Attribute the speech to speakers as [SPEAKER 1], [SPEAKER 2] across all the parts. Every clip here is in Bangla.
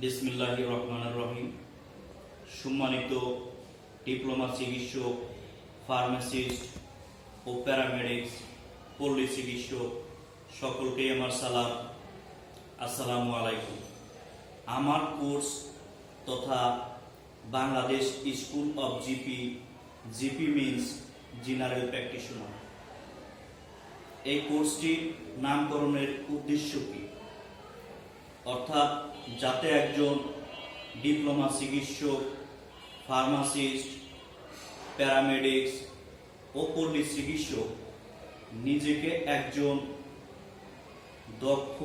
[SPEAKER 1] বিসমিল্লাহির রহমানির রহিম। সম্মানিত ডিপ্লোমা চিকিৎসক, ফার্মাসিস্ট ও প্যারামেডিক্স, পল্লী চিকিৎসক সকলকে আমার সালাম, আসসালামু আলাইকুম। আমার কোর্স তথা Bangladesh school of GP means general practitioner, এই কোর্সটির নামকরণের উদ্দেশ্য কি? অর্থাৎ যাতে একজন ডিপ্লোমা চিকিৎসক, ফার্মাসিস্ট, প্যারামেডিক্স ও পল্লী চিকিৎসক নিজেকে একজন দক্ষ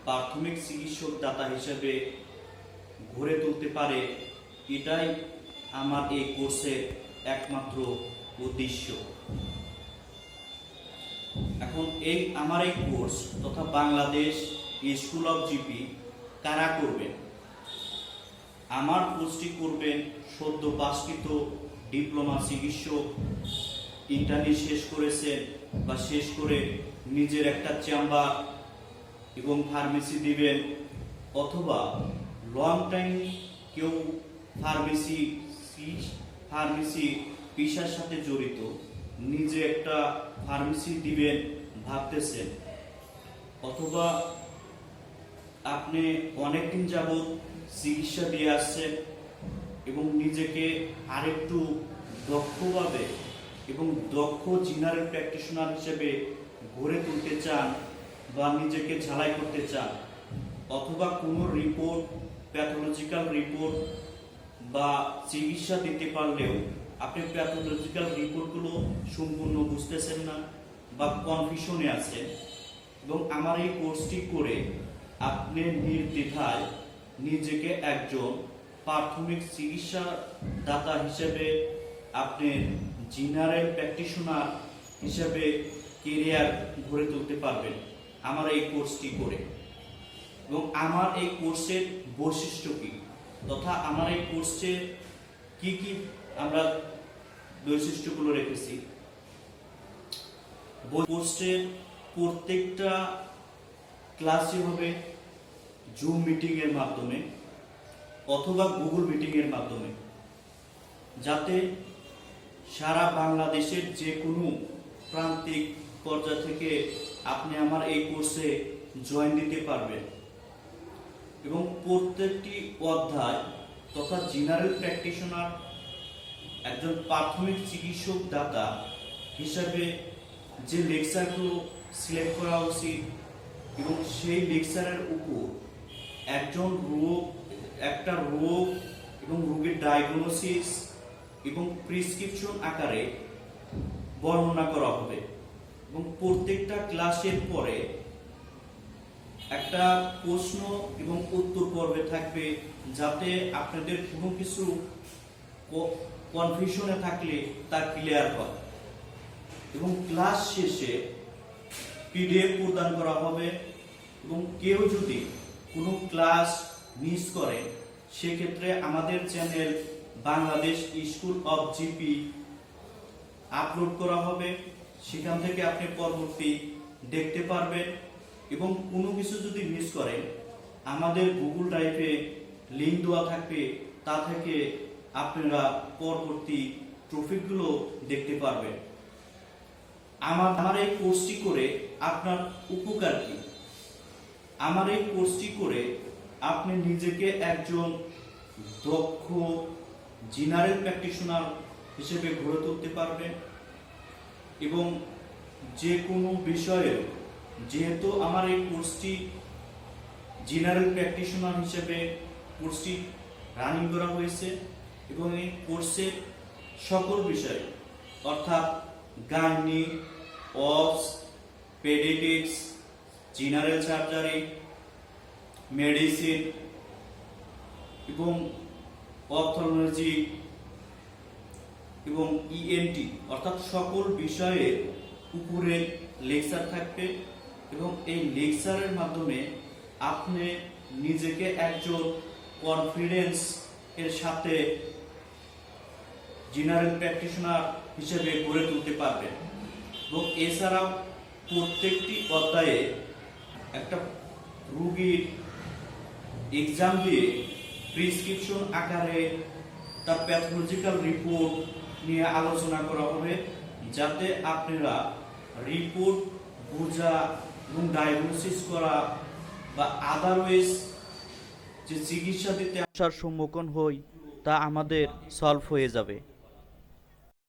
[SPEAKER 1] প্রাথমিক চিকিৎসক দাতা হিসেবে গড়ে তুলতে পারে, এটাই আমার এই কোর্সের একমাত্র উদ্দেশ্য। এখন আমার এই কোর্স তথা বাংলাদেশ স্কুল অব জিপি কারা করবেন? আমার কোর্সটি করবেন সদ্য পাশকৃত ডিপ্লোমা চিকিৎসক, ইন্টার্নি শেষ করেছেন বা শেষ করে নিজের একটা চেম্বার এবং ফার্মেসি দিবেন, অথবা লং টাইম কেউ ফার্মেসি পেশার সাথে জড়িত, নিজে একটা ফার্মেসি দিবেন ভাবতেছেন, অথবা আপনি অনেকদিন যাবৎ চিকিৎসা দিয়ে আসছেন এবং নিজেকে আরেকটু দক্ষভাবে এবং দক্ষ জেনারেল প্র্যাকটিশনার হিসেবে গড়ে তুলতে চান বা নিজেকে ঝালাই করতে চান, অথবা কোনো রিপোর্ট, প্যাথোলজিক্যাল রিপোর্ট বা চিকিৎসা দিতে পারলেও আপনি প্যাথোলজিক্যাল রিপোর্টগুলো সম্পূর্ণ বুঝতেছেন না বা কনফিউশনে আছেন, এবং আমার এই কোর্সটি করে আপনি নির্দ্বিধায় নিজেকে একজন প্রাথমিক চিকিৎসা দাতা হিসেবে, আপনি জেনারেল প্র্যাকটিশনার হিসেবে কেরিয়ার গড়ে তুলতে পারবেন আমার এই কোর্সটি করে। এবং আমার এই কোর্সের বৈশিষ্ট্য কি, তথা আমার এই কোর্সে কি কি আমরা বৈশিষ্ট্যগুলো রেখেছি। কোর্সের প্রত্যেকটা ক্লাসই হবে জুম মিটিং এর মাধ্যমে অথবা গুগল মিটিং এর মাধ্যমে, যাতে সারা বাংলাদেশের যে কোনো প্রান্তিক পর্যায় থেকে আপনি আমার এই কোর্সে জয়েন দিতে পারবেন। এবং প্রত্যেকটি অধ্যায় তথা জেনারেল প্র্যাকটিশনার, একজন প্রাথমিক চিকিৎসক দাতা হিসাবে যে লেকচারগুলো সিলেক্ট করা উচিত এবং সেই লেকচারের উপর একটা রোগ এবং রোগের ডায়াগনোসিস এবং প্রেসক্রিপশন আকারে বর্ণনা করা হবে। এবং প্রত্যেকটা ক্লাসের পরে একটা প্রশ্ন এবং উত্তর পর্বে থাকবে, যাতে আপনাদের কোনো কিছু কনফিউশনে থাকলে তা ক্লিয়ার হয়। এবং ক্লাস শেষে পিডিএফ প্রদান করা হবে, এবং কেউ যদি কোনো ক্লাস মিস করে সেক্ষেত্রে আমাদের channel Bangladesh school of GP upload করা হবে, সেখান থেকে আপনি পরবর্তী দেখতে পারবেন। এবং কোনো কিছু যদি মিস করেন, আমাদের গুগল ড্রাইভে লিঙ্ক দেওয়া থাকবে, তা থেকে আপনারা পরবর্তী টপিকগুলো দেখতে পারবেন। আমার এই কোর্সটি করে আপনার উপকার কি? আমার এই কোর্সটি করে আপনি নিজেকে একজন দক্ষ জেনারেল প্র্যাকটিশনার হিসেবে গড়ে তুলতে পারবেন। এবং যে কোনো বিষয়ে, যেহেতু আমার এই কোর্সটি জেনারেল প্র্যাকটিশনার হিসেবে কোর্সটি রানিং করা হয়েছে, এবং এই কোর্সের সকল বিষয় অর্থাৎ গাইনি, অবস, পেডিয়াট্রিক্স, জেনারেল সার্জারি, মেডিসিন এবং অপথলমোলজি এবং ইএনটি অর্থাৎ সকল বিষয়ের উপরে লেকচার থাকবে। এবং এই লেকচারের মাধ্যমে আপনি নিজেকে একজন কনফিডেন্স এর সাথে জেনারেল প্র্যাকটিশনার হিসেবে গড়ে তুলতে পারবেন। এবং এছাড়াও প্রত্যেকটি অধ্যায়ে একটা রোগীর এক্সাম দিয়ে প্রেসক্রিপশন আকারে তার প্যাথোলজিক্যাল রিপোর্ট নিয়ে আলোচনা করা হবে, যাতে আপনারা রিপোর্ট বোঝা এবং ডায়াগনোসিস করা বা আদারওয়াইজ যে চিকিৎসা দিতে আসার সম্মুখীন হই তা আমাদের সলভ হয়ে যাবে।